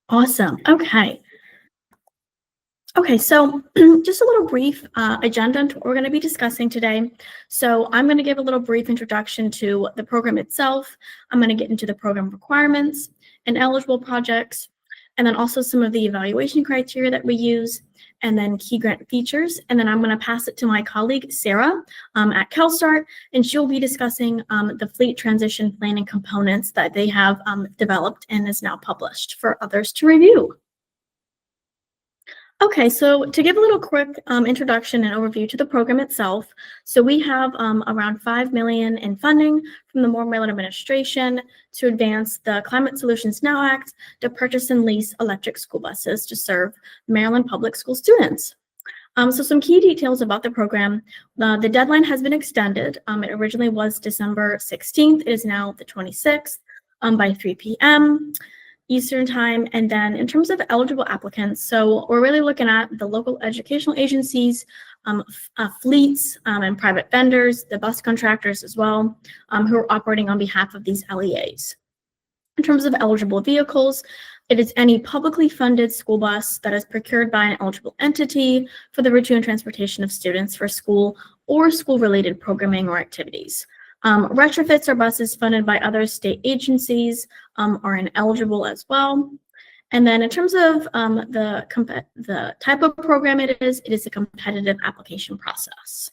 Awesome. Okay. Okay, so just a little brief agenda on what we're going to be discussing today. So I'm going to give a little brief introduction to the program itself. I'm going to get into the program requirements and eligible projects, and then also some of the evaluation criteria that we use, and then key grant features. And then I'm going to pass it to my colleague, Sarah, at CalSTART, and she'll be discussing the fleet transition planning components that they have developed and is now published for others to review. Okay, so to give a little quick introduction and overview to the program itself, so we have around $5 million in funding from the Moore Maryland administration to advance the Climate Solutions Now Act to purchase and lease electric school buses to serve Maryland public school students. So some key details about the program. The deadline has been extended. It originally was December 16th. It is now the 26th by 3 p.m. Eastern time. And then in terms of eligible applicants, so we're really looking at the local educational agencies, fleets, and private vendors, the bus contractors as well, who are operating on behalf of these LEAs. In terms of eligible vehicles, it is any publicly funded school bus that is procured by an eligible entity for the route and transportation of students for school or school-related programming or activities. Retrofits or buses funded by other state agencies are ineligible as well. And then in terms of the type of program it is a competitive application process.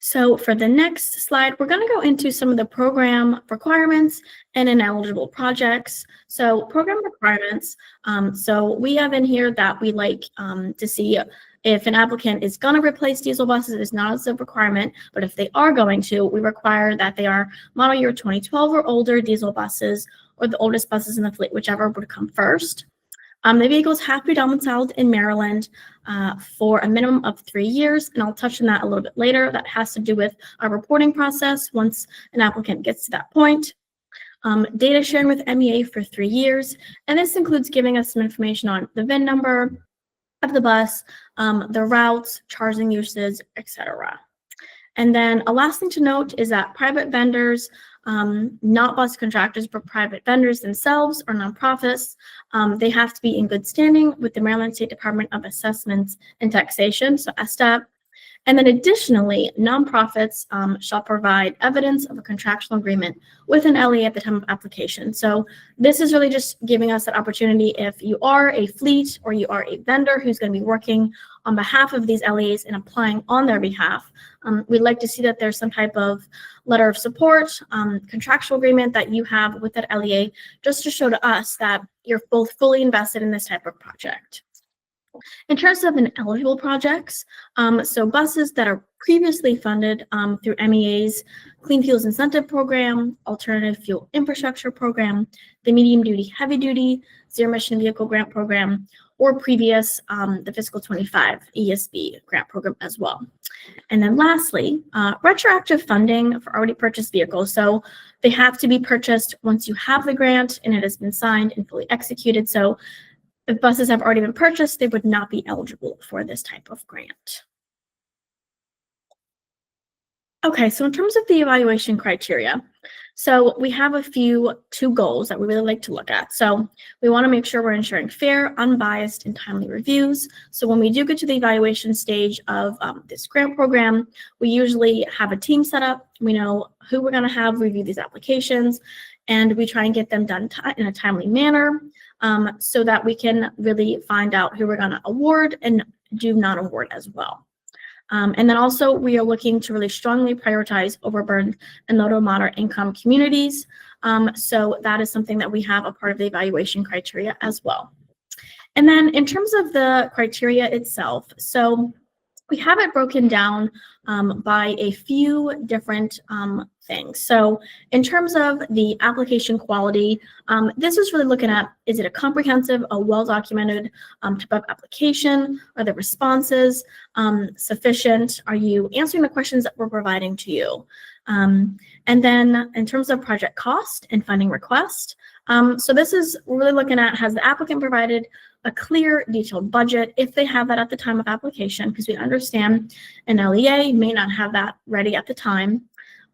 So for the next slide, we're going to go into some of the program requirements and ineligible projects. So program requirements, so we have in here that we like to see if an applicant is going to replace diesel buses. It is not as a requirement, but if they are going to, we require that they are model year 2012 or older diesel buses or the oldest buses in the fleet, whichever would come first. The vehicles have to be domiciled in Maryland for a minimum of 3 years, and I'll touch on that a little bit later. That has to do with our reporting process once an applicant gets to that point. Data sharing with MEA for 3 years, and this includes giving us some information on the VIN number of the bus, the routes, charging uses, etc. And then a last thing to note is that private vendors, not bus contractors, but private vendors themselves or nonprofits, they have to be in good standing with the Maryland State Department of Assessments and Taxation, so SDAT. And then additionally, nonprofits shall provide evidence of a contractual agreement with an LEA at the time of application. So this is really just giving us that opportunity if you are a fleet or you are a vendor who's going to be working on behalf of these LEAs and applying on their behalf. We'd like to see that there's some type of letter of support, contractual agreement that you have with that LEA, just to show to us that you're both fully invested in this type of project. In terms of ineligible projects, so buses that are previously funded through MEA's Clean Fuels Incentive Program, Alternative Fuel Infrastructure Program, the Medium Duty Heavy Duty Zero Emission Vehicle Grant Program, or previous the Fiscal 25 ESB grant program as well. And then lastly, retroactive funding for already purchased vehicles. So they have to be purchased once you have the grant and it has been signed and fully executed. So if buses have already been purchased, they would not be eligible for this type of grant. Okay, so in terms of the evaluation criteria, so we have two goals that we really like to look at. So we want to make sure we're ensuring fair, unbiased, and timely reviews. So when we do get to the evaluation stage of this grant program, we usually have a team set up. We know who we're going to have review these applications, and we try and get them done in a timely manner so that we can really find out who we're going to award and do non-award as well. And then also we are looking to really strongly prioritize overburdened and low to moderate income communities. So that is something that we have a part of the evaluation criteria as well. And then in terms of the criteria itself, so we have it broken down by a few different things. So in terms of the application quality, this is really looking at, is it a comprehensive, a well-documented type of application? Are the responses sufficient? Are you answering the questions that we're providing to you? And then in terms of project cost and funding request, so this is really looking at, has the applicant provided a clear, detailed budget if they have that at the time of application, because we understand an LEA may not have that ready at the time.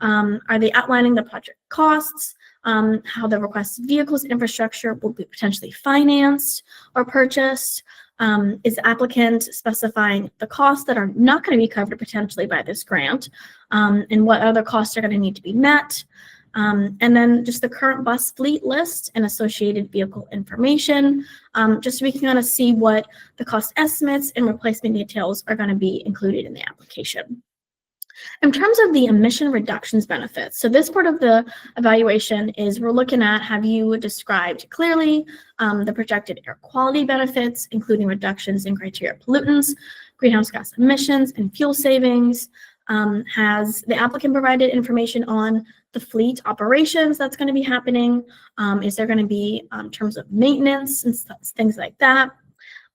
Are they outlining the project costs? how the requested vehicles infrastructure will be potentially financed or purchased. Is the applicant specifying the costs that are not going to be covered potentially by this grant, and what other costs are going to need to be met. And then just the current bus fleet list and associated vehicle information, just so we can kind of see what the cost estimates and replacement details are going to be included in the application. In terms of the emission reductions benefits, so this part of the evaluation is we're looking at, have you described clearly the projected air quality benefits, including reductions in criteria pollutants, greenhouse gas emissions, and fuel savings? Has the applicant provided information on the fleet operations that's going to be happening? Is there going to be terms of maintenance and things like that?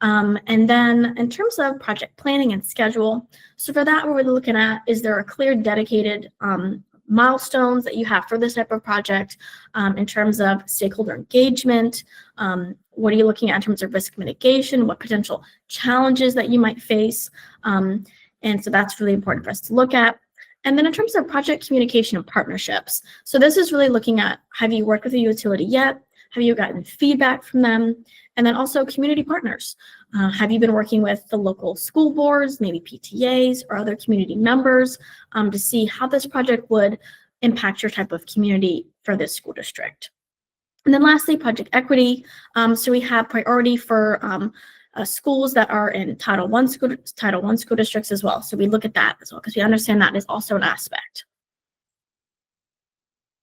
And then in terms of project planning and schedule, so for that, what we're looking at, is there a clear dedicated milestones that you have for this type of project in terms of stakeholder engagement? What are you looking at in terms of risk mitigation? What potential challenges that you might face? And so that's really important for us to look at. And then in terms of project communication and partnerships, so this is really looking at, have you worked with a utility yet? Have you gotten feedback from them? And then also community partners. Have you been working with the local school boards, maybe PTAs or other community members to see how this project would impact your type of community for this school district? And then lastly, project equity. So we have priority for schools that are in Title I school districts as well. So we look at that as well because we understand that is also an aspect.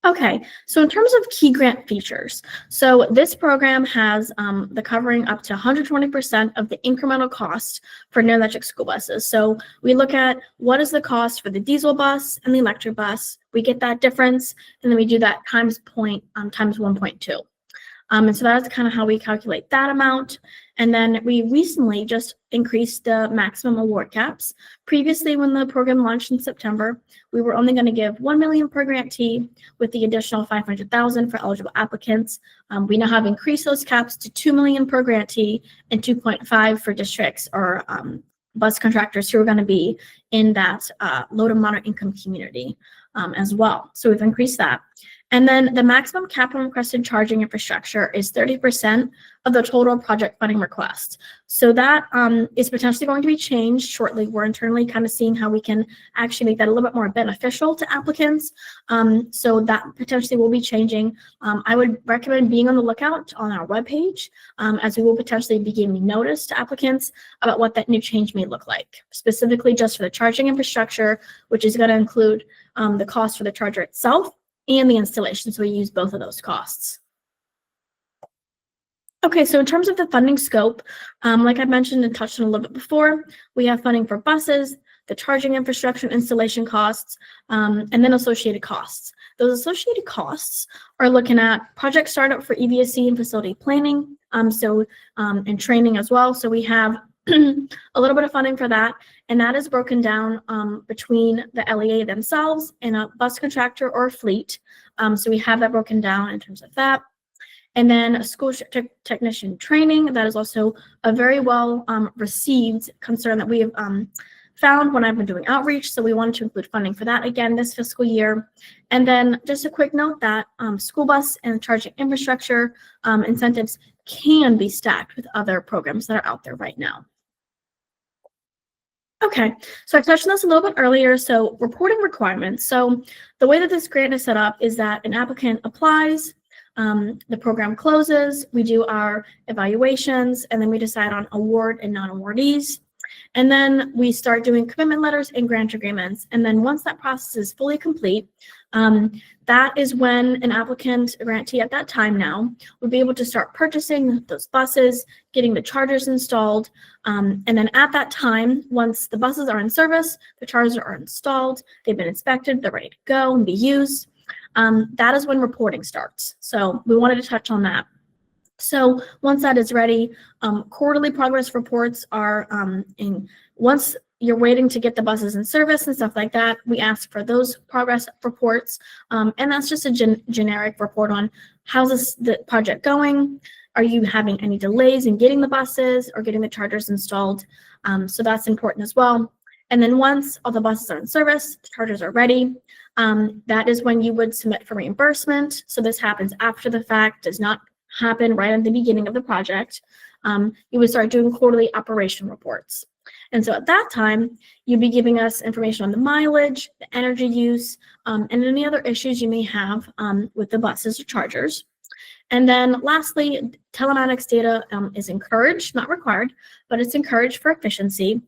Okay, so in terms of key grant features, so this program has the covering up to 120% of the incremental cost for new electric school buses. So we look at what is the cost for the diesel bus and the electric bus. We get that difference, and then we do that times 1.2. And so that's kind of how we calculate that amount. And then we recently just increased the maximum award caps. Previously, when the program launched in September, we were only going to give $1 million per grantee with the additional $500,000 for eligible applicants. We now have increased those caps to $2 million per grantee and $2.5 for districts or bus contractors who are going to be in that low to moderate income community as well. So we've increased that. And then the maximum capital requested charging infrastructure is 30% of the total project funding request. So that is potentially going to be changed shortly. We're internally kind of seeing how we can actually make that a little bit more beneficial to applicants. So that potentially will be changing. I would recommend being on the lookout on our webpage as we will potentially be giving notice to applicants about what that new change may look like, specifically just for the charging infrastructure, which is going to include the cost for the charger itself and the installation, so we use both of those costs. Okay, so in terms of the funding scope, like I mentioned and touched on a little bit before, we have funding for buses, the charging infrastructure installation costs, and then associated costs. Those associated costs are looking at project startup for EVSE and facility planning, and training as well. So we have a little bit of funding for that, and that is broken down between the LEA themselves and a bus contractor or a fleet. So we have that broken down in terms of that. And then a school technician training, that is also a very well received concern that we have found when I've been doing outreach. So we wanted to include funding for that again this fiscal year. And then just a quick note that school bus and charging infrastructure incentives can be stacked with other programs that are out there right now. Okay, so I touched on this a little bit earlier. So reporting requirements. So the way that this grant is set up is that an applicant applies, the program closes, we do our evaluations, and then we decide on award and non-awardees. And then we start doing commitment letters and grant agreements. And then once that process is fully complete, that is when an applicant, a grantee at that time now, would be able to start purchasing those buses, getting the chargers installed. And then at that time, once the buses are in service, the chargers are installed, they've been inspected, they're ready to go and be used. That is when reporting starts. So we wanted to touch on that. So once that is ready, quarterly progress reports are once you're waiting to get the buses in service and stuff like that, we ask for those progress reports. And that's just a generic report on how's the project going? Are you having any delays in getting the buses or getting the chargers installed? So that's important as well. And then once all the buses are in service, the chargers are ready, that is when you would submit for reimbursement. So this happens after the fact, does not happen right at the beginning of the project. You would start doing quarterly operation reports. And so at that time, you'd be giving us information on the mileage, the energy use, and any other issues you may have with the buses or chargers. And then lastly, telematics data is encouraged, not required, but it's encouraged for efficiency.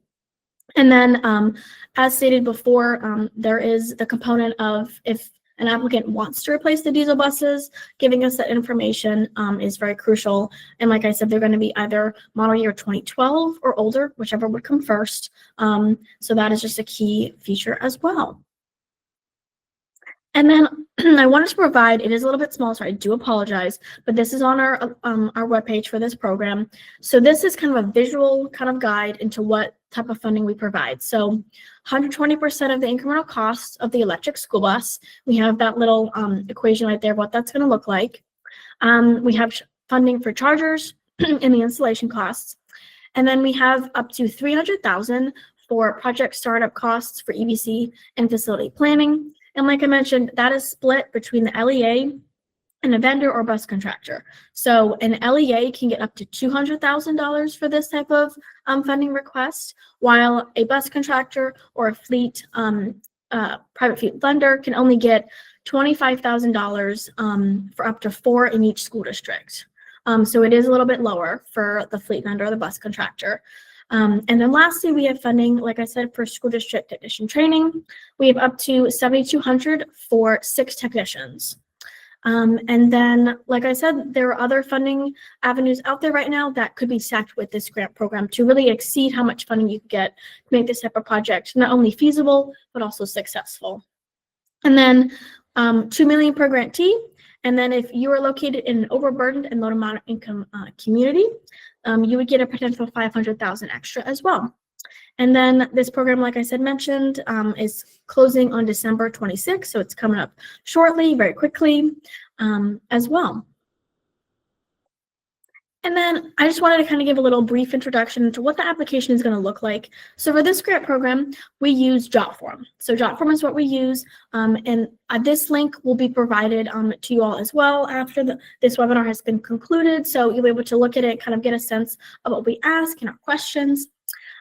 And then, as stated before, there is the component of if an applicant wants to replace the diesel buses, giving us that information is very crucial. And like I said, they're going to be either model year 2012 or older, whichever would come first. So that is just a key feature as well. And then I wanted to provide, it is a little bit small, so I do apologize, but this is on our webpage for this program. So this is kind of a visual kind of guide into what type of funding we provide. So 120% of the incremental costs of the electric school bus. We have that little equation right there, what that's going to look like. We have funding for chargers and the installation costs. And then we have up to $300,000 for project startup costs for EBC and facility planning. And like I mentioned, that is split between the LEA and a vendor or bus contractor. So an LEA can get up to $200,000 for this type of funding request, while a bus contractor or a fleet, private fleet lender can only get $25,000 for up to 4 in each school district. So it is a little bit lower for the fleet lender or the bus contractor. And then lastly, we have funding, like I said, for school district technician training. We have up to $7,200 for 6 technicians. And then, like I said, there are other funding avenues out there right now that could be stacked with this grant program to really exceed how much funding you can get to make this type of project not only feasible, but also successful. And then $2 million per grantee. And then if you are located in an overburdened and low to moderate income community, you would get a potential $500,000 extra as well. And then this program, like I said, mentioned, is closing on December 26th, so it's coming up shortly, very quickly, as well. And then I just wanted to kind of give a little brief introduction to what the application is going to look like. So for this grant program, we use JotForm. So JotForm is what we use, and this link will be provided to you all as well after this webinar has been concluded. So you'll be able to look at it, kind of get a sense of what we ask and our questions.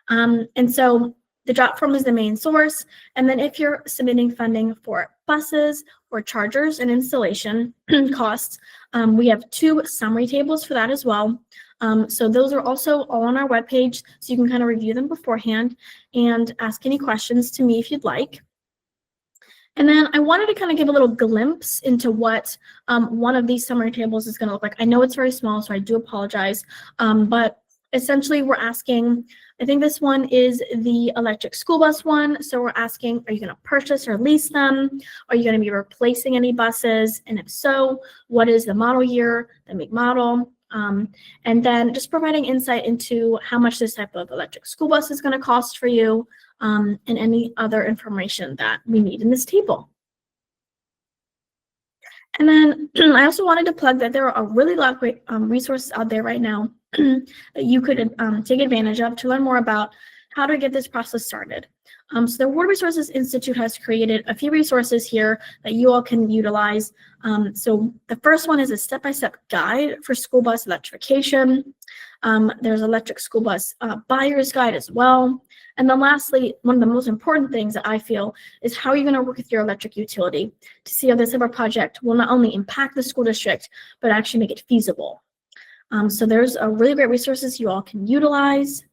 And so the JotForm is the main source. And then if you're submitting funding for buses or chargers and installation costs, we have 2 summary tables for that as well. So those are also all on our webpage, so you can kind of review them beforehand and ask any questions to me if you'd like. And then I wanted to kind of give a little glimpse into what one of these summary tables is going to look like. I know it's very small, so I do apologize, but essentially we're asking, I think this one is the electric school bus one. So we're asking, are you going to purchase or lease them? Are you going to be replacing any buses? And if so, what is the model year, the make model? And then just providing insight into how much this type of electric school bus is going to cost for you, and any other information that we need in this table. And then I also wanted to plug that there are a really lot of great resources out there right now that you could take advantage of to learn more about how to get this process started. So the World Resources Institute has created a few resources here that you all can utilize. So the first one is a step-by-step guide for school bus electrification. There's electric school bus buyer's guide as well. And then lastly, one of the most important things that I feel is how you're going to work with your electric utility to see how this type of project will not only impact the school district, but actually make it feasible. So there's a really great resources you all can utilize.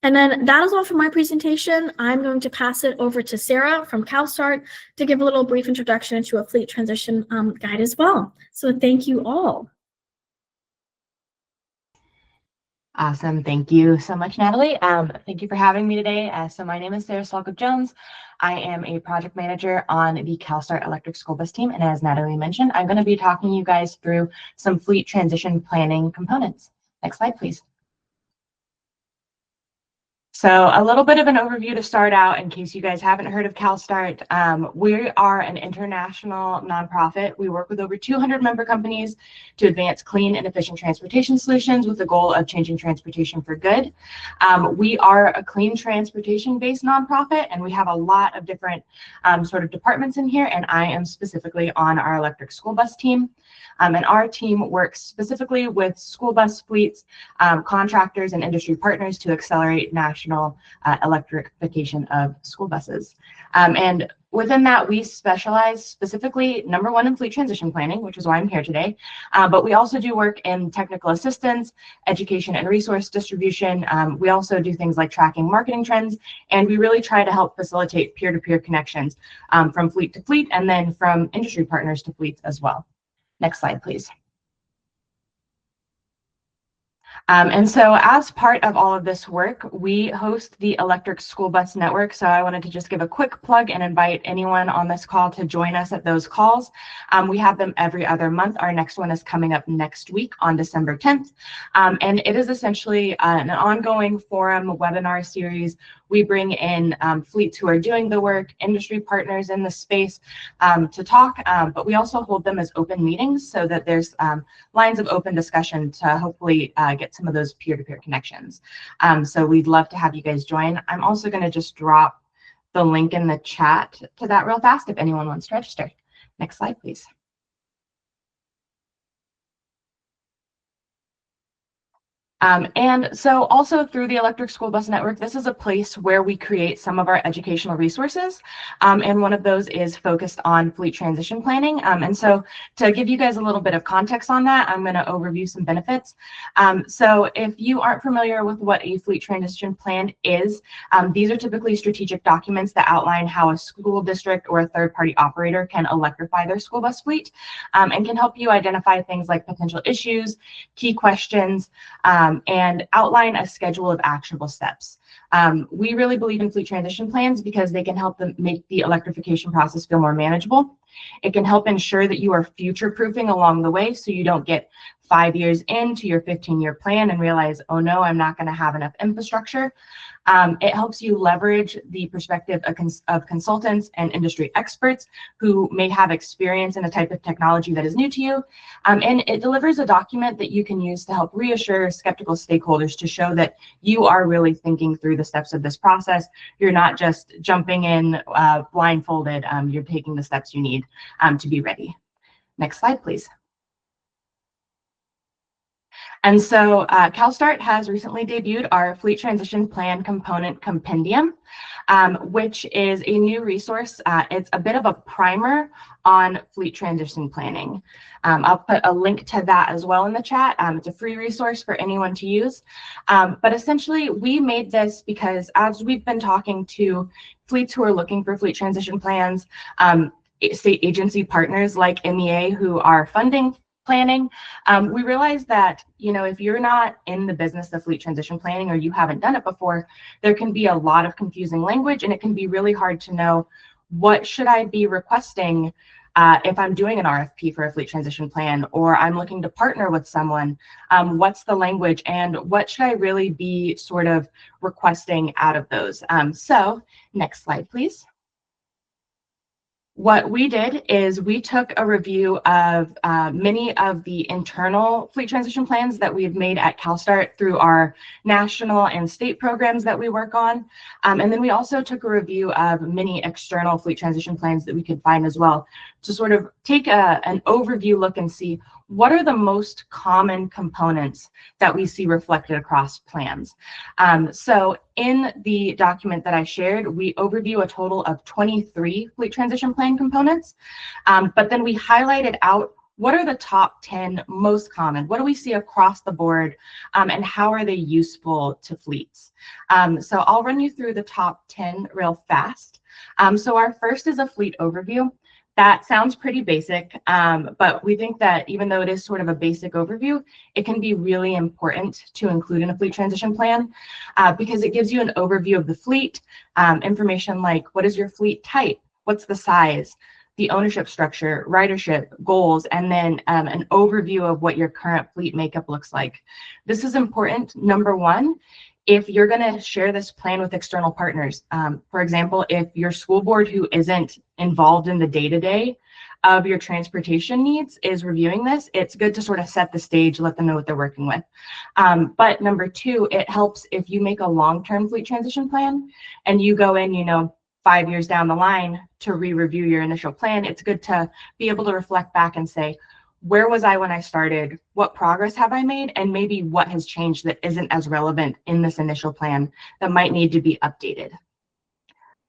And then that is all for my presentation. I'm going to pass it over to Sarah from CalSTART to give a little brief introduction to a fleet transition guide as well. So thank you all. Awesome. Thank you so much, Natalie. Thank you for having me today. So my name is Sarah Slocum-Jones. I am a project manager on the CalSTART electric school bus team. And as Natalie mentioned, I'm going to be talking you guys through some fleet transition planning components. Next slide, please. So a little bit of an overview to start out in case you guys haven't heard of CalStart. We are an international nonprofit. We work with over 200 member companies to advance clean and efficient transportation solutions with the goal of changing transportation for good. We are a clean transportation-based nonprofit, and we have a lot of different sort of departments in here, and I am specifically on our electric school bus team. And our team works specifically with school bus fleets, contractors, and industry partners to accelerate national electrification of school buses. And within that, we specialize specifically, number one, in fleet transition planning, which is why I'm here today. But we also do work in technical assistance, education and resource distribution. We also do things like tracking marketing trends, and we really try to help facilitate peer-to-peer connections from fleet to fleet, and then from industry partners to fleets as well. Next slide, please. And so as part of all of this work, we host the Electric School Bus Network. So I wanted to just give a quick plug and invite anyone on this call to join us at those calls. We have them every other month. Our next one is coming up next week on December 10th. And it is essentially an ongoing forum webinar series. We bring in fleets who are doing the work, industry partners in the space to talk, but we also hold them as open meetings so that there's lines of open discussion to hopefully get some of those peer-to-peer connections. So we'd love to have you guys join. I'm also going to just drop the link in the chat to that real fast if anyone wants to register. Next slide, please. And so also through the Electric School Bus Network, this is a place where we create some of our educational resources. And one of those is focused on fleet transition planning. And so to give you guys a little bit of context on that, I'm going to overview some benefits. So if you aren't familiar with what a fleet transition plan is, these are typically strategic documents that outline how a school district or a third-party operator can electrify their school bus fleet, and can help you identify things like potential issues, key questions, and outline a schedule of actionable steps. We really believe in fleet transition plans because they can help them make the electrification process feel more manageable. It can help ensure that you are future-proofing along the way so you don't get 5 years into your 15-year plan and realize, oh no, I'm not going to have enough infrastructure. It helps you leverage the perspective of consultants and industry experts who may have experience in a type of technology that is new to you. And it delivers a document that you can use to help reassure skeptical stakeholders to show that you are really thinking through the steps of this process. You're not just jumping in blindfolded. You're taking the steps you need to be ready. Next slide, please. And so CalStart has recently debuted our Fleet Transition Plan Component Compendium, which is a new resource. It's a bit of a primer on fleet transition planning. I'll put a link to that as well in the chat. It's a free resource for anyone to use. But essentially, we made this because as we've been talking to fleets who are looking for fleet transition plans, state agency partners like MEA who are funding planning, we realized that, you know, if you're not in the business of fleet transition planning or you haven't done it before, there can be a lot of confusing language, and it can be really hard to know what should I be requesting if I'm doing an RFP for a fleet transition plan, or I'm looking to partner with someone. What's the language, and what should I really be sort of requesting out of those? So next slide, please. What we did is we took a review of many of the internal fleet transition plans that we've made at CalStart through our national and state programs that we work on. And then we also took a review of many external fleet transition plans that we could find as well to sort of take an overview look and see what are the most common components that we see reflected across plans. So in the document that I shared, we overview a total of 23 fleet transition plan components, but then we highlighted out what are the top 10 most common, what do we see across the board, and how are they useful to fleets. So I'll run you through the top 10 real fast. So our first is a fleet overview. That sounds pretty basic, but we think that even though it is sort of a basic overview, it can be really important to include in a fleet transition plan because it gives you an overview of the fleet, information like what is your fleet type, what's the size, the ownership structure, ridership, goals, and then an overview of what your current fleet makeup looks like. This is important, number one, if you're going to share this plan with external partners, for example, if your school board who isn't involved in the day-to-day of your transportation needs is reviewing this, it's good to sort of set the stage, let them know what they're working with. But number two, it helps if you make a long-term fleet transition plan and you go in, 5 years down the line to re-review your initial plan. It's good to be able to reflect back and say, where was I when I started? What progress have I made? And maybe what has changed that isn't as relevant in this initial plan that might need to be updated.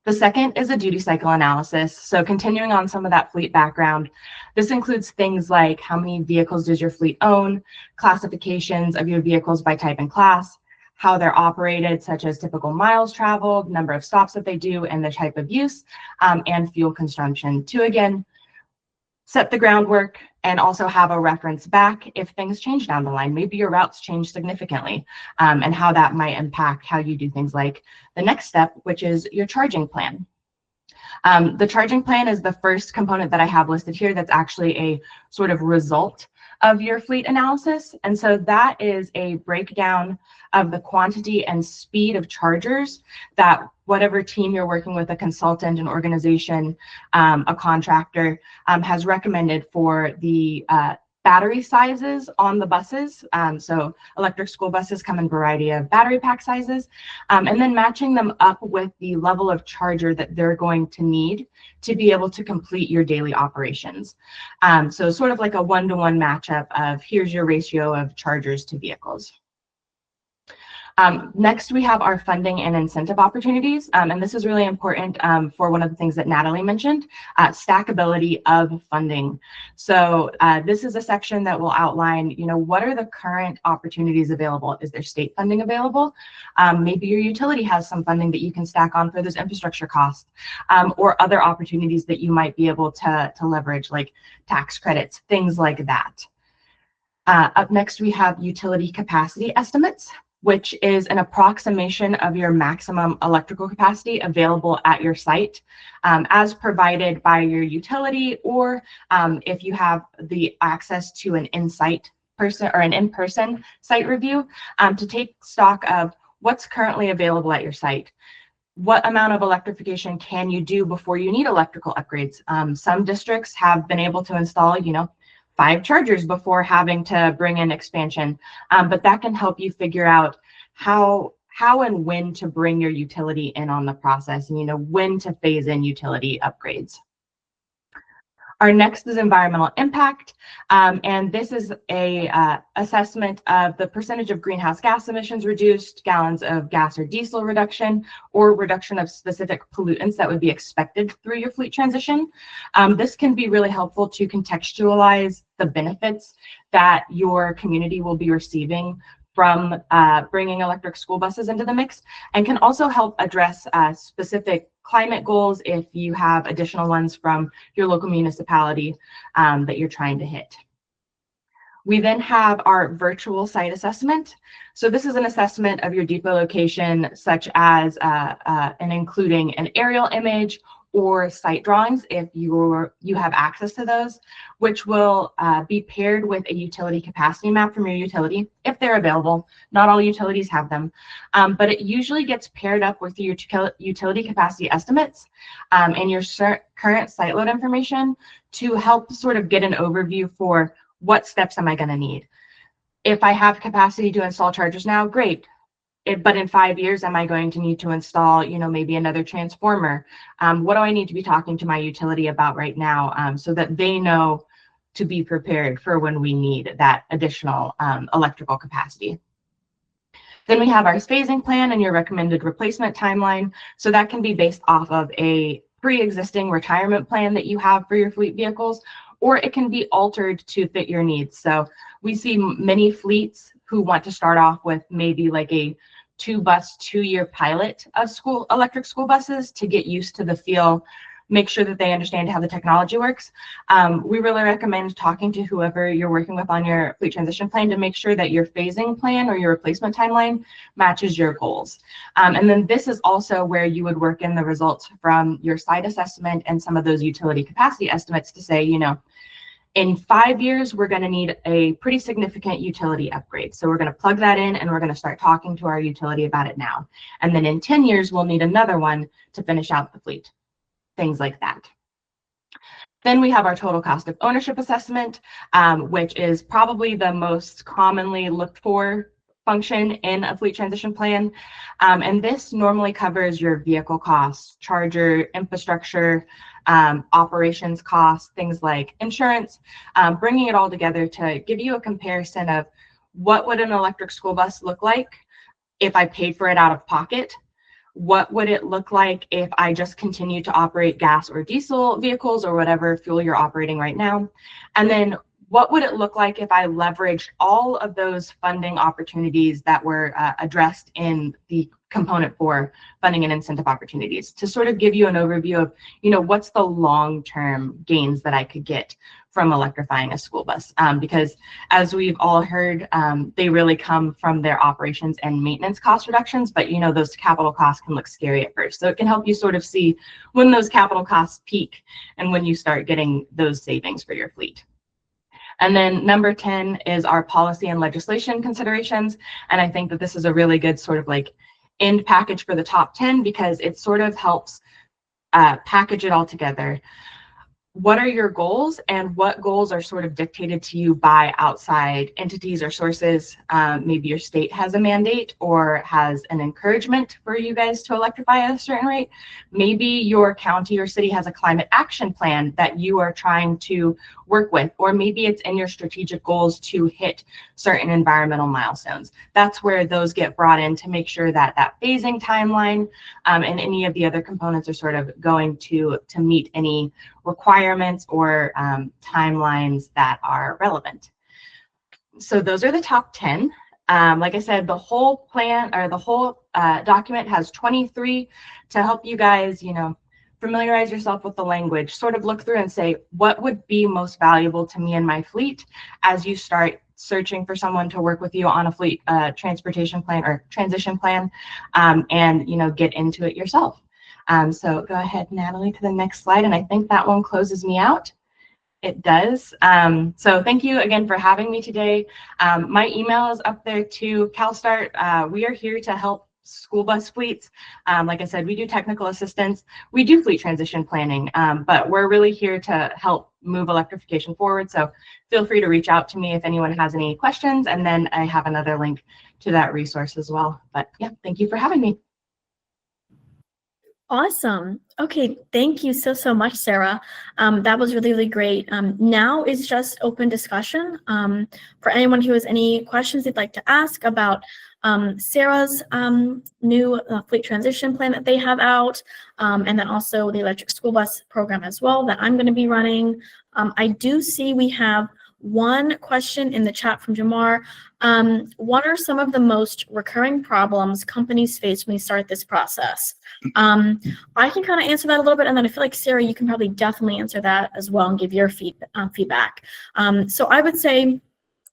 The second is a duty cycle analysis. So continuing on some of that fleet background, this includes things like how many vehicles does your fleet own, classifications of your vehicles by type and class, how they're operated, such as typical miles traveled, number of stops that they do, and the type of use, and fuel consumption to, again, set the groundwork and also have a reference back if things change down the line. Maybe your routes change significantly, and how that might impact how you do things like the next step, which is your charging plan. The charging plan is the first component that I have listed here that's actually a sort of result of your fleet analysis. And so that is a breakdown of the quantity and speed of chargers that whatever team you're working with, a consultant, an organization, a contractor, has recommended for the battery sizes on the buses. So electric school buses come in a variety of battery pack sizes, and then matching them up with the level of charger that they're going to need to be able to complete your daily operations. So sort of like a one-to-one matchup of here's your ratio of chargers to vehicles. Next, we have our funding and incentive opportunities, and this is really important for one of the things that Natalie mentioned, stackability of funding. So this is a section that will outline, what are the current opportunities available? Is there state funding available? Maybe your utility has some funding that you can stack on for those infrastructure costs, or other opportunities that you might be able to leverage, like tax credits, things like that. Up next, we have utility capacity estimates, which is an approximation of your maximum electrical capacity available at your site, as provided by your utility, or if you have the access to an in-site person or an in-person site review, to take stock of what's currently available at your site. What amount of electrification can you do before you need electrical upgrades? Some districts have been able to install, 5 chargers before having to bring in expansion, but that can help you figure out how and when to bring your utility in on the process, and when to phase in utility upgrades. Our next is environmental impact, and this is a assessment of the percentage of greenhouse gas emissions reduced, gallons of gas or diesel reduction, or reduction of specific pollutants that would be expected through your fleet transition. This can be really helpful to contextualize the benefits that your community will be receiving from bringing electric school buses into the mix, and can also help address specific climate goals if you have additional ones from your local municipality that you're trying to hit. We then have our virtual site assessment. So this is an assessment of your depot location, such as and including an aerial image or site drawings if you have access to those, which will be paired with a utility capacity map from your utility if they're available. Not all utilities have them, but it usually gets paired up with your utility capacity estimates and your current site load information to help sort of get an overview for what steps am I going to need. If I have capacity to install chargers now, great. But in 5 years, am I going to need to install, maybe another transformer? What do I need to be talking to my utility about right now so that they know to be prepared for when we need that additional electrical capacity? Then we have our phasing plan and your recommended replacement timeline. So that can be based off of a pre-existing retirement plan that you have for your fleet vehicles, or it can be altered to fit your needs. So we see many fleets who want to start off with maybe like a 2-year pilot of electric school buses to get used to the feel, make sure that they understand how the technology works. We really recommend talking to whoever you're working with on your fleet transition plan to make sure that your phasing plan or your replacement timeline matches your goals. And then this is also where you would work in the results from your site assessment and some of those utility capacity estimates to say, In 5 years, we're going to need a pretty significant utility upgrade. So we're going to plug that in and we're going to start talking to our utility about it now. And then in 10 years, we'll need another one to finish out the fleet, things like that. Then we have our total cost of ownership assessment, which is probably the most commonly looked for function in a fleet transition plan. And this normally covers your vehicle costs, charger, infrastructure, operations costs, things like insurance, bringing it all together to give you a comparison of what would an electric school bus look like if I paid for it out of pocket. What would it look like if I just continue to operate gas or diesel vehicles or whatever fuel you're operating right now? And then what would it look like if I leveraged all of those funding opportunities that were addressed in the component for funding and incentive opportunities, to sort of give you an overview of, what's the long-term gains that I could get from electrifying a school bus? Because as we've all heard, they really come from their operations and maintenance cost reductions, but those capital costs can look scary at first. So it can help you sort of see when those capital costs peak and when you start getting those savings for your fleet. And then number 10 is our policy and legislation considerations. And I think that this is a really good sort of like end package for the top 10, because it sort of helps package it all together. What are your goals, and what goals are sort of dictated to you by outside entities or sources? Maybe your state has a mandate or has an encouragement for you guys to electrify at a certain rate. Maybe your county or city has a climate action plan that you are trying to work with, or maybe it's in your strategic goals to hit certain environmental milestones. That's where those get brought in to make sure that that phasing timeline and any of the other components are sort of going to meet any requirements or timelines that are relevant. So those are the top 10. Like I said, the whole plan or the whole document has 23 to help you guys, familiarize yourself with the language, sort of look through and say, what would be most valuable to me and my fleet as you start searching for someone to work with you on a fleet transportation plan or transition plan, and get into it yourself. So go ahead, Natalie, to the next slide. And I think that one closes me out. It does. So thank you again for having me today. My email is up there too, CalSTART. We are here to help school bus fleets. Like I said, we do technical assistance. We do fleet transition planning, but we're really here to help move electrification forward. So feel free to reach out to me if anyone has any questions. And then I have another link to that resource as well. But yeah, thank you for having me. Awesome. Okay, thank you so much, Sarah. That was really, really great. Now is just open discussion for anyone who has any questions they'd like to ask about Sarah's new fleet transition plan that they have out, and then also the electric school bus program as well that I'm going to be running. I do see we have one question in the chat from Jamar. What are some of the most recurring problems companies face when they start this process? I can kind of answer that a little bit, and then I feel like, Sarah, you can probably definitely answer that as well and give your feedback. So I would say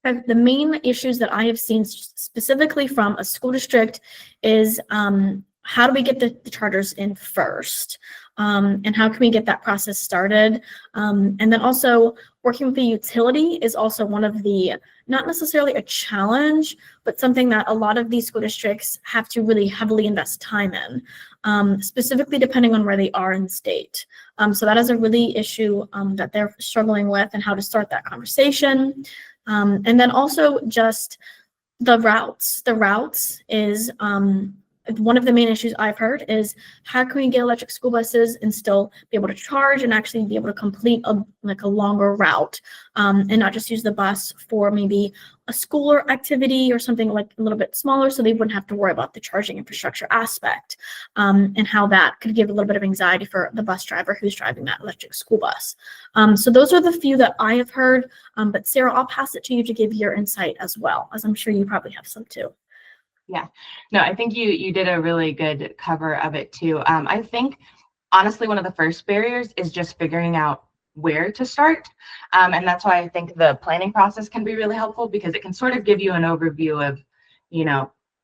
the main issues that I have seen specifically from a school district is how do we get the charters in first? And how can we get that process started? And then also working with the utility is also one of the, not necessarily a challenge, but something that a lot of these school districts have to really heavily invest time in, specifically depending on where they are in the state. So that is a really issue that they're struggling with, and how to start that conversation. And then also just the routes. The routes is one of the main issues I've heard is how can we get electric school buses and still be able to charge and actually be able to complete a longer route, and not just use the bus for maybe a school or activity or something like a little bit smaller, so they wouldn't have to worry about the charging infrastructure aspect, and how that could give a little bit of anxiety for the bus driver who's driving that electric school bus. So those are the few that I have heard, but Sarah, I'll pass it to you to give your insight as well, as I'm sure you probably have some too. Yeah, no, I think you did a really good cover of it too. I think honestly, one of the first barriers is just figuring out where to start. And that's why I think the planning process can be really helpful, because it can sort of give you an overview of,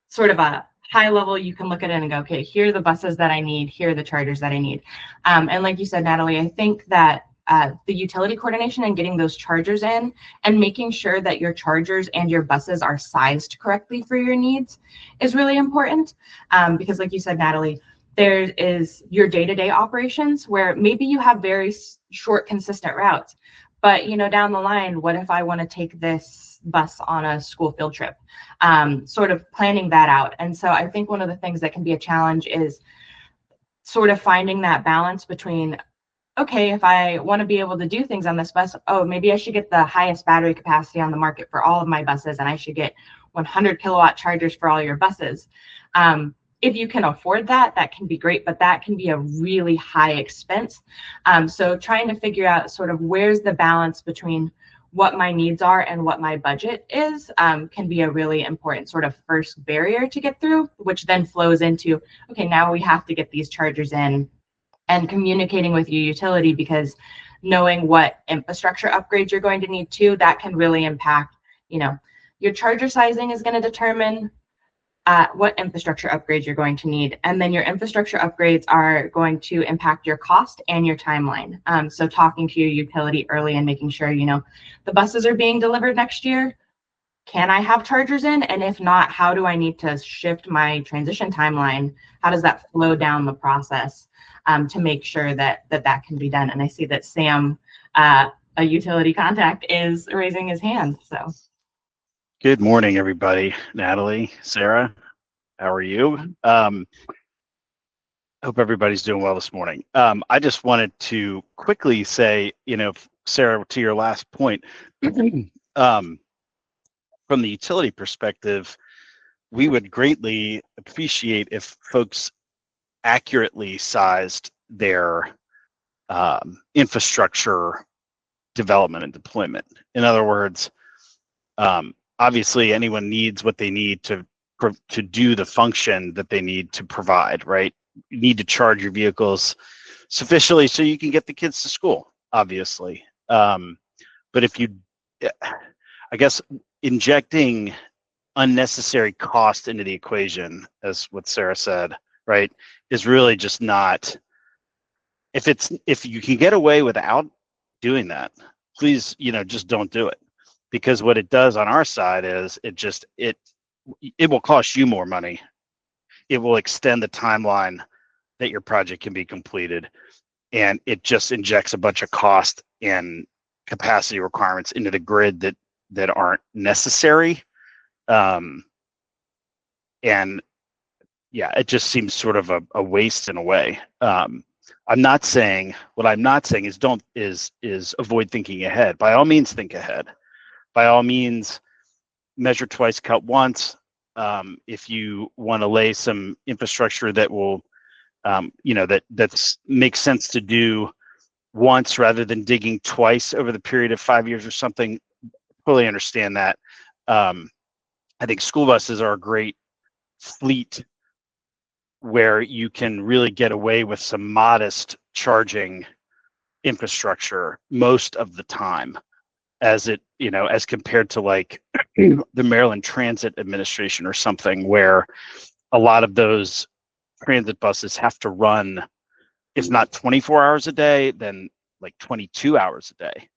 sort of a high level. You can look at it and go, okay, here are the buses that I need, here are the chargers that I need. And like you said, Natalie, I think that the utility coordination and getting those chargers in and making sure that your chargers and your buses are sized correctly for your needs is really important. Because like you said, Natalie, there is your day-to-day operations where maybe you have very short, consistent routes, but down the line, what if I want to take this bus on a school field trip? Sort of planning that out. And so I think one of the things that can be a challenge is sort of finding that balance between, okay, if I want to be able to do things on this bus, oh, maybe I should get the highest battery capacity on the market for all of my buses, and I should get 100 kilowatt chargers for all your buses. If you can afford that, that can be great, but that can be a really high expense. So trying to figure out sort of where's the balance between what my needs are and what my budget is can be a really important sort of first barrier to get through, which then flows into, okay, now we have to get these chargers in and communicating with your utility, because knowing what infrastructure upgrades you're going to need too, that can really impact, your charger sizing is going to determine what infrastructure upgrades you're going to need. And then your infrastructure upgrades are going to impact your cost and your timeline. So talking to your utility early and making sure, the buses are being delivered next year. Can I have chargers in? And if not, how do I need to shift my transition timeline? How does that flow down the process to make sure that can be done? And I see that Sam, a utility contact, is raising his hand. So. Good morning, everybody. Natalie, Sarah, how are you? Hope everybody's doing well this morning. I just wanted to quickly say, Sarah, to your last point, from the utility perspective, we would greatly appreciate if folks accurately sized their infrastructure development and deployment. In other words, obviously anyone needs what they need to do the function that they need to provide, right? You need to charge your vehicles sufficiently so you can get the kids to school, obviously. But if you, I guess, injecting unnecessary cost into the equation, as what Sarah said, right, is really just not, if you can get away without doing that, please, just don't do it. Because what it does on our side is it will cost you more money. It will extend the timeline that your project can be completed, and it just injects a bunch of cost and capacity requirements into the grid that aren't necessary. And yeah, it just seems sort of a waste in a way. What I'm not saying is avoid thinking ahead. By all means, think ahead. By all means, measure twice, cut once. If you want to lay some infrastructure that will, that makes sense to do once rather than digging twice over the period of 5 years or something, fully understand that. I think school buses are a great fleet where you can really get away with some modest charging infrastructure most of the time, as compared to like the Maryland Transit Administration or something, where a lot of those transit buses have to run, if not 24 hours a day, then like 22 hours a day.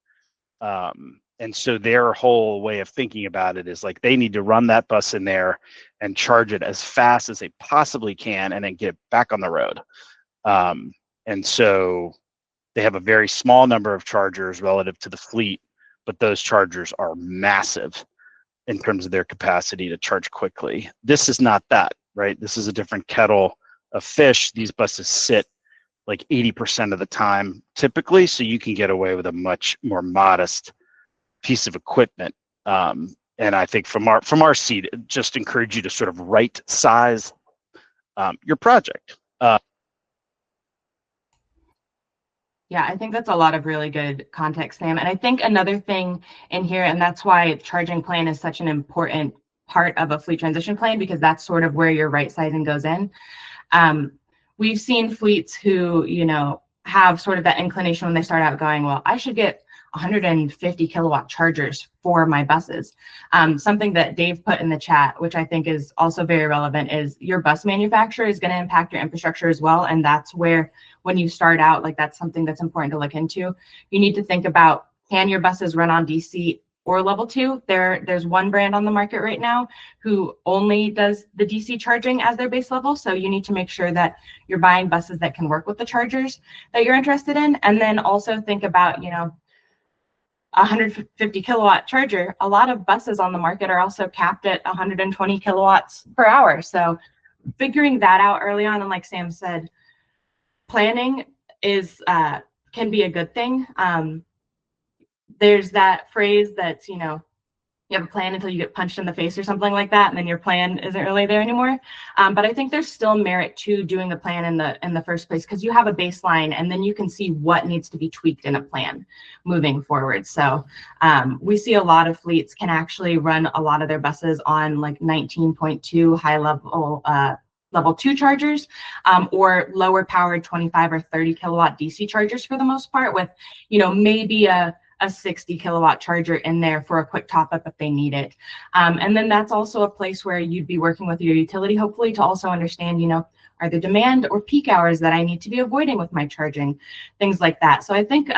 And so their whole way of thinking about it is like they need to run that bus in there and charge it as fast as they possibly can and then get back on the road. And so they have a very small number of chargers relative to the fleet, but those chargers are massive in terms of their capacity to charge quickly. This is not that, right? This is a different kettle of fish. These buses sit like 80% of the time typically, so you can get away with a much more modest piece of equipment. And I think from our seat, just encourage you to sort of right size your project. Yeah, I think that's a lot of really good context, Sam. And I think another thing in here, and that's why charging plan is such an important part of a fleet transition plan, because that's sort of where your right sizing goes in. We've seen fleets who, have sort of that inclination when they start out going, well, I should get 150 kilowatt chargers for my buses. Something that Dave put in the chat, which I think is also very relevant, is your bus manufacturer is going to impact your infrastructure as well. And that's where, when you start out, like, that's something that's important to look into. You need to think about, can your buses run on DC or level 2? There's one brand on the market right now who only does the DC charging as their base level. So you need to make sure that you're buying buses that can work with the chargers that you're interested in. And then also think about, 150 kilowatt charger. A lot of buses on the market are also capped at 120 kilowatts per hour. So figuring that out early on, and like Sam said, planning can be a good thing. There's that phrase that's, you have a plan until you get punched in the face or something like that, and then your plan isn't really there anymore. But I think there's still merit to doing the plan in the first place, because you have a baseline, and then you can see what needs to be tweaked in a plan moving forward. So we see a lot of fleets can actually run a lot of their buses on like 19.2 high level 2 chargers, or lower powered 25 or 30 kilowatt DC chargers for the most part, with maybe a 60 kilowatt charger in there for a quick top up if they need it. And then that's also a place where you'd be working with your utility, hopefully, to also understand, are there demand or peak hours that I need to be avoiding with my charging, things like that. So I think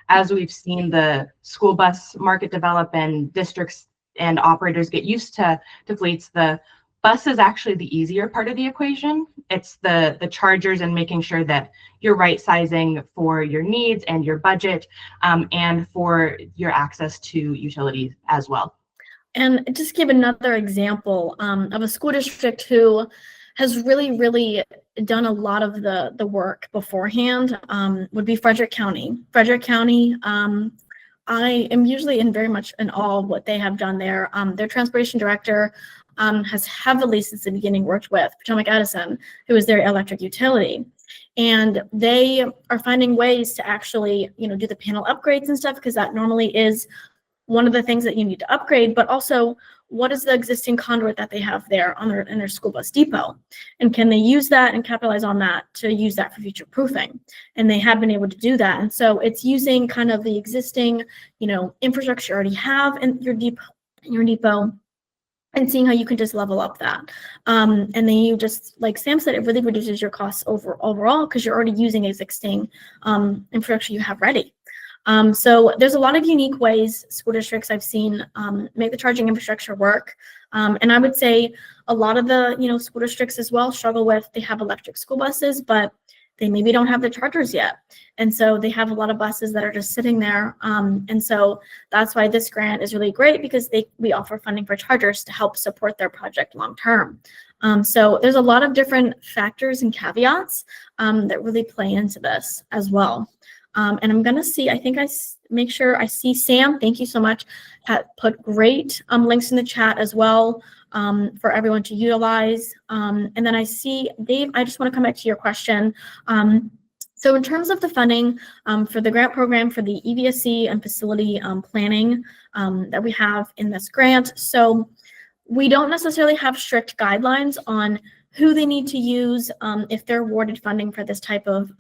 as we've seen the school bus market develop and districts and operators get used to fleets, the bus is actually the easier part of the equation. It's the chargers and making sure that you're right sizing for your needs and your budget, and for your access to utilities as well. And just give another example of a school district who has really done a lot of the work beforehand, would be Frederick County. Frederick County, I am usually very much in awe of what they have done there. Their transportation director has heavily since the beginning worked with Potomac Edison, who is their electric utility. And they are finding ways to actually, do the panel upgrades and stuff, because that normally is one of the things that you need to upgrade, but also what is the existing conduit that they have there in their school bus depot? And can they use that and capitalize on that to use that for future proofing? And they have been able to do that. And so it's using kind of the existing, infrastructure you already have in your depot, and seeing how you can just level up that. And then you just, like Sam said, it really reduces your costs overall, because you're already using existing infrastructure you have ready. So there's a lot of unique ways school districts I've seen make the charging infrastructure work. And I would say a lot of the school districts as well struggle with, they have electric school buses, but they maybe don't have the chargers yet. And so they have a lot of buses that are just sitting there. And so that's why this grant is really great, because we offer funding for chargers to help support their project long term. So there's a lot of different factors and caveats that really play into this as well. And I'm going to see, I think make sure I see Sam. Thank you so much. Put great links in the chat as well for everyone to utilize. And then I see, Dave, I just want to come back to your question. So in terms of the funding for the grant program for the EVSE and facility planning that we have in this grant, so we don't necessarily have strict guidelines on who they need to use if they're awarded funding for this type of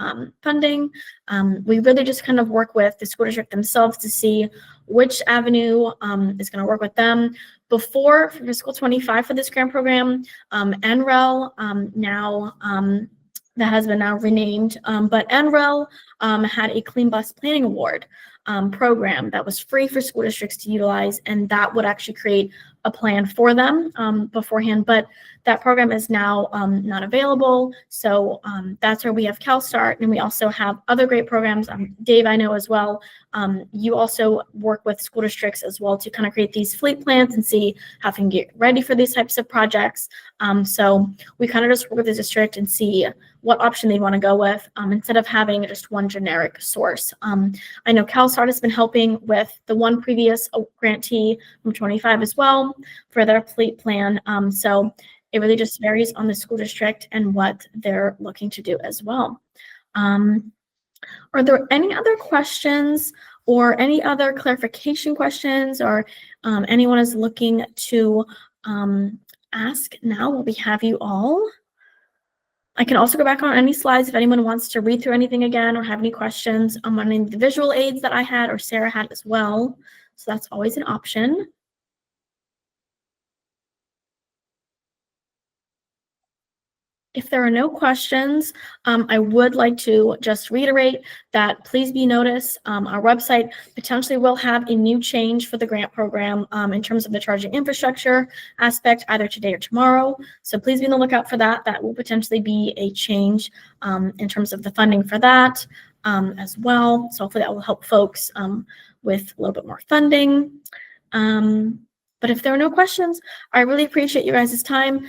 funding. We really just kind of work with the school district themselves to see which avenue is going to work with them. Before fiscal 25 for this grant program, NREL now that has been now renamed, but NREL had a Clean Bus Planning Award program that was free for school districts to utilize, and that would actually create a plan for them beforehand, but that program is now not available. So that's where we have CalSTART, and we also have other great programs. Dave, I know as well, you also work with school districts as well to kind of create these fleet plans and see how they can get ready for these types of projects. So we kind of just work with the district and see what option they want to go with instead of having just one generic source. I know CalSTART has been helping with the one previous grantee from 25 as well for their fleet plan. So it really just varies on the school district and what they're looking to do as well. Are there any other questions or any other clarification questions, or anyone is looking to ask now while we have you all? I can also go back on any slides if anyone wants to read through anything again or have any questions on any of the visual aids that I had or Sarah had as well. So that's always an option. If there are no questions, I would like to just reiterate that please be noticed. Our website potentially will have a new change for the grant program in terms of the charging infrastructure aspect, either today or tomorrow. So please be on the lookout for that. That will potentially be a change in terms of the funding for that as well. So hopefully that will help folks with a little bit more funding. But if there are no questions, I really appreciate you guys' time.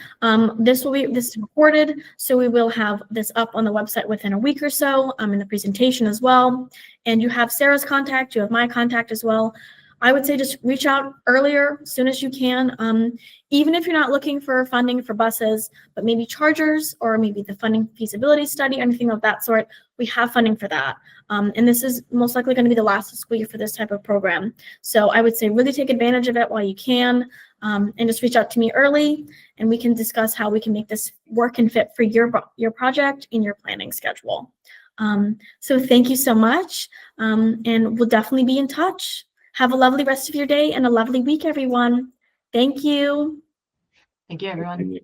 This is recorded, so we will have this up on the website within a week or so in the presentation as well. And you have Sarah's contact, you have my contact as well. I would say just reach out earlier, as soon as you can. Even if you're not looking for funding for buses, but maybe chargers or maybe the funding feasibility study, anything of that sort, we have funding for that. And this is most likely going to be the last school year for this type of program. So I would say really take advantage of it while you can, and just reach out to me early and we can discuss how we can make this work and fit for your project in your planning schedule. So thank you so much, and we'll definitely be in touch. Have a lovely rest of your day and a lovely week, everyone. Thank you. Thank you, everyone.